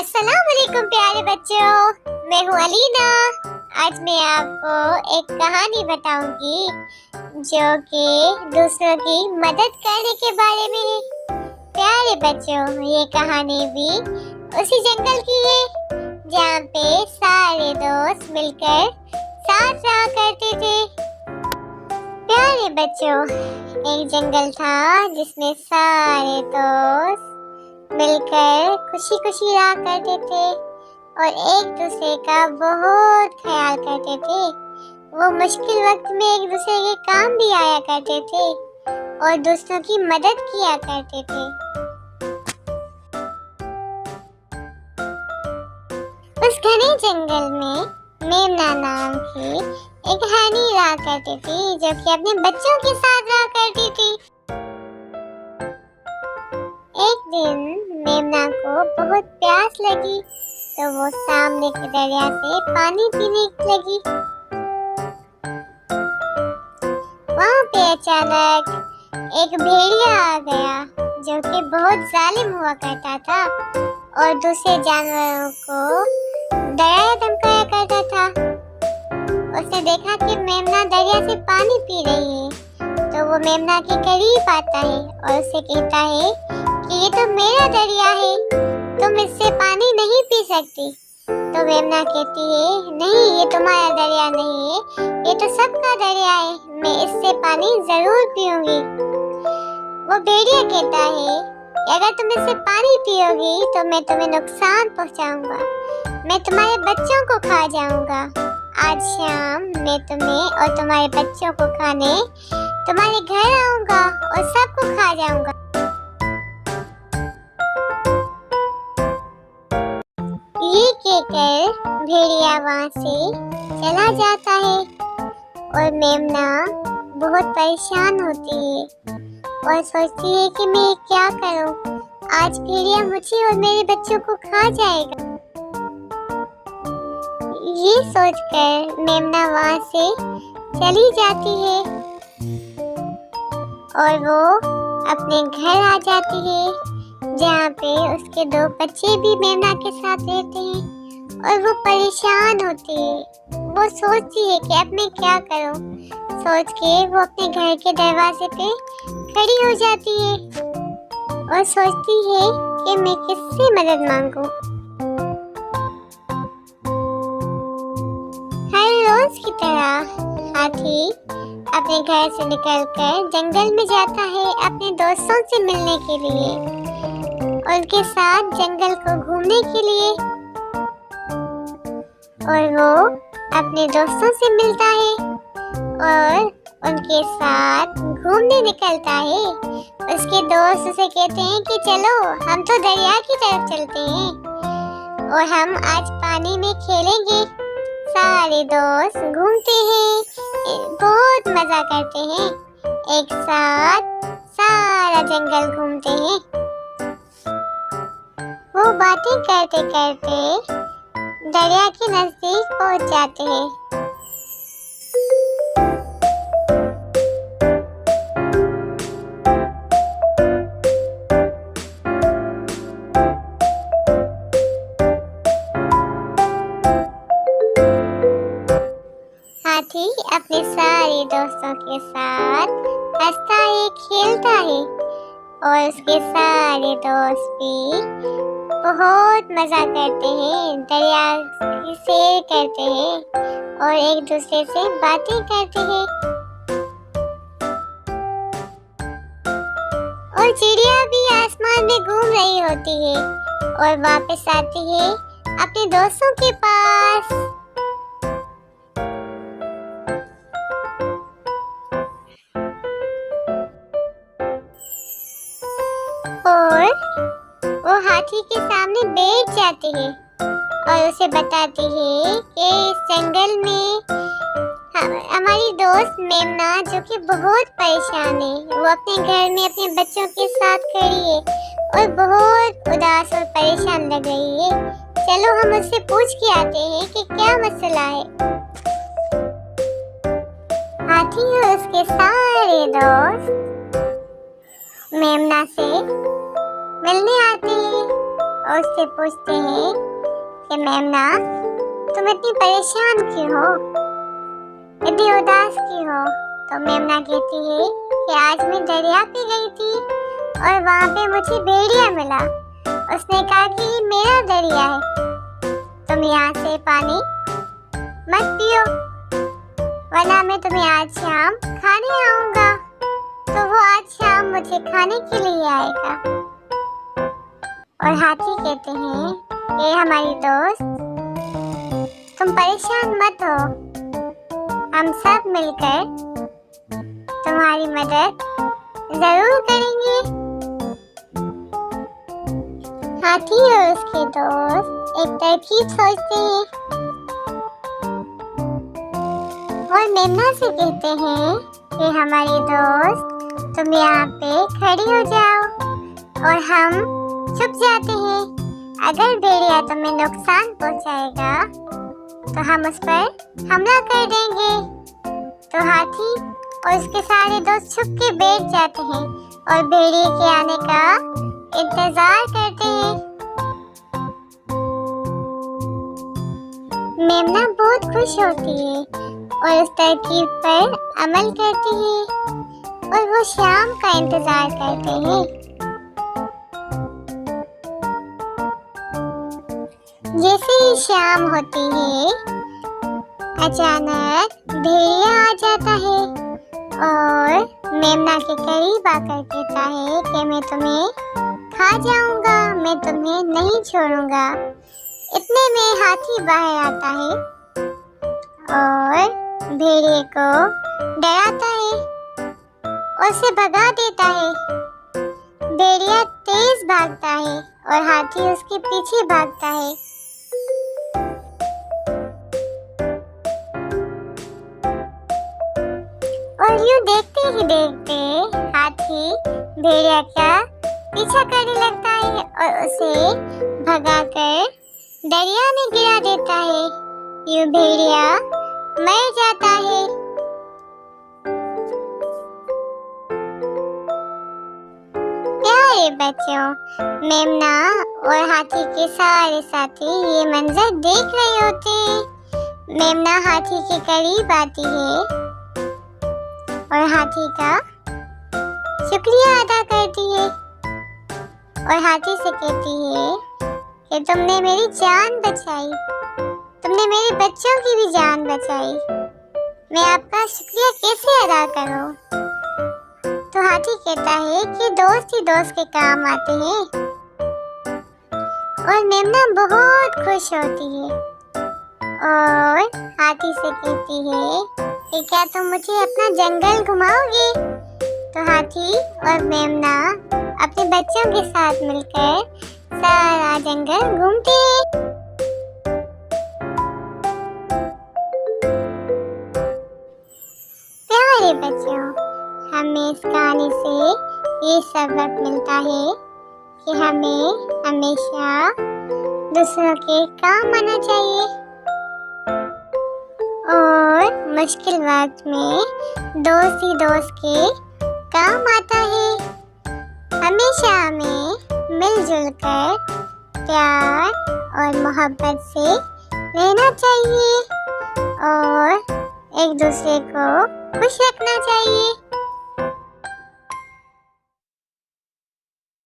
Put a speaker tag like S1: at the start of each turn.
S1: अस्सलाम वालेकुम प्यारे बच्चों, मैं हूँ अलीना। आज मैं आपको एक कहानी बताऊंगी जो कि दूसरों की मदद करने के बारे में है। प्यारे बच्चों, ये कहानी भी उसी जंगल की है जहाँ पे सारे दोस्त मिलकर साथ रहा करते थे। प्यारे बच्चों, एक जंगल था जिसमें सारे दोस्त मिलकर खुशी खुशी रहा करते थे और एक दूसरे का बहुत ख्याल करते थे। वो मुश्किल वक्त में एक दूसरे के काम भी आया करते थे और दूसरों की मदद किया करते थे। उस घने जंगल में मेमना नाम की एक रानी रहा करती थी जो कि अपने बच्चों के साथ रहा करती थी। एक दिन मेमना को बहुत प्यास लगी तो वो सामने के दरिया से पानी पीने लगी। वहाँ पे अचानक एक भेड़िया आ गया जो कि बहुत जालिम हुआ करता था और दूसरे जानवरों को डराया धमकाया करता था। उसने देखा कि मेमना दरिया से पानी पी रही है तो वो मेमना के करीब आता है और उसे कहता है कि ये तो मेरा दरिया है, तुम इससे पानी नहीं पी सकती। तो मेमना कहती है, नहीं, ये तुम्हारा दरिया नहीं है, ये तो सबका दरिया है, मैं इससे पानी जरूर पीऊंगी। वो भेड़िया कहता है कि अगर तुम इससे पानी पियोगी तो मैं तुम्हें नुकसान पहुंचाऊंगा, मैं तुम्हारे बच्चों को खा जाऊंगा। आज शाम मैं तुम्हें और तुम्हारे बच्चों को खाने तुम्हारे घर आऊंगा और सबको खा जाऊंगा। ये कहकर भेड़िया वहाँ से चला जाता है और मेमना बहुत परेशान होती है और सोचती है कि मैं क्या करूं, आज भेड़िया मुझे और मेरे बच्चों को खा जाएगा। ये सोचकर मेमना वहाँ से चली जाती है और वो अपने घर आ जाती है जहाँ पे उसके दो बच्चे भी मेमना के साथ रहते हैं और वो परेशान होती है। वो सोचती है कि अब मैं क्या करूं, सोच के वो अपने घर के दरवाजे पे खड़ी हो जाती है और सोचती है कि मैं किससे मदद मांगूं। हर रोज की तरह हाथी अपने घर से निकलकर जंगल में जाता है अपने दोस्तों से मिलने के लिए और उनके साथ जंगल को घूमने के लिए। और वो अपने दोस्तों से मिलता है और उनके साथ घूमने निकलता है। उसके दोस्त उसे कहते हैं कि चलो हम तो दरिया की तरफ चलते हैं और हम आज पानी में खेलेंगे। सारे दोस्त घूमते हैं, बहुत मजा करते हैं, एक साथ सारा जंगल घूमते हैं। वो बातें करते करते दरिया के नजदीक पहुंच जाते हैं। हाथी अपने सारे दोस्तों के साथ हंसता है, खेलता है और उसके सारे दोस्त भी बहुत मजा करते हैं, दरिया की सैर करते हैं और एक दूसरे से बातें करते हैं। और चिड़िया भी आसमान में घूम रही होती है और वापस आती है अपने दोस्तों के पास। और वो हाथी के सामने बैठ जाती है और उसे बताती है कि इस जंगल में हमारी दोस्त मेमना जो कि बहुत परेशान है, वो अपने घर में अपने बच्चों के साथ खड़ी है और बहुत उदास और परेशान लग रही है। चलो हम उससे पूछ के आते हैं कि क्या मसला है। हाथी और उसके सारे दोस्त मेमना से मिलने आते हैं और उससे पूछते हैं कि मेमना, तुम इतनी परेशान क्यों हो, इतनी उदास क्यों हो? तो मेमना कहती है कि आज मैं दरिया पे गई थी और वहाँ पे मुझे भेड़िया मिला। उसने कहा कि ये मेरा दरिया है, तुम यहाँ से पानी मत पियो वरना मैं तुम्हें आज शाम खाने आऊँगा। तो वो आज शाम मुझे खाने के लिए आएगा। और हाथी कहते हैं, ये हमारी दोस्त, तुम परेशान मत हो, हम सब मिलकर तुम्हारी मदद जरूर करेंगे। हाथी और उसके दोस्त एक तरकीब सोचते हैं और मेमना से कहते हैं कि हमारी दोस्त, तुम यहाँ पे खड़ी हो जाओ और हम छुप जाते हैं। अगर भेड़िया तुम्हें नुकसान पहुँचाएगा तो हम उस पर हमला कर देंगे। तो हाथी और उसके सारे दोस्त छुप के बैठ जाते हैं और भेड़िए के आने का इंतजार करते हैं। मेमना बहुत खुश होती है और उस तरकीब पर अमल करती है और वो शाम का इंतजार करते हैं। जैसे ही शाम होती है, अचानक भेड़िया आ जाता है और मेमना के करीब आकर कहता है कि मैं तुम्हें खा जाऊंगा, मैं तुम्हें नहीं छोड़ूंगा। इतने में हाथी बाहर आता है और भेड़िए को डराता है और उसे भगा देता है। भेड़िया तेज भागता है और हाथी उसके पीछे भागता है। और यूं देखते ही देखते हाथी भेड़िया का पीछा करने लगता है और उसे भगाकर दरिया में गिरा देता है। यूं भेड़िया मर जाता है। प्यारे बच्चों, मेमना और हाथी के सारे साथी ये मंजर देख रहे होते हैं। मेमना हाथी के करीब आती है और हाथी का शुक्रिया अदा करती है और हाथी से कहती है कि तुमने मेरी जान बचाई, तुमने मेरे बच्चों की भी जान बचाई, मैं आपका शुक्रिया कैसे अदा करूं? तो हाथी कहता है कि दोस्त ही दोस्त के काम आते हैं। और मेमना बहुत खुश होती है और हाथी से कहती है कि क्या तुम मुझे अपना जंगल घुमाओगे? तो हाथी और मेमना अपने बच्चों के साथ मिलकर सारा जंगल घूमते हैं। प्यारे बच्चों, हमें इस कहानी से ये सबक मिलता है कि हमें हमेशा दूसरों के काम आना चाहिए और मुश्किल वक्त में दोस्त ही दोस्त के काम आता है। हमेशा हमें मिलजुल कर प्यार और मोहब्बत से रहना चाहिए और एक दूसरे को खुश रखना चाहिए।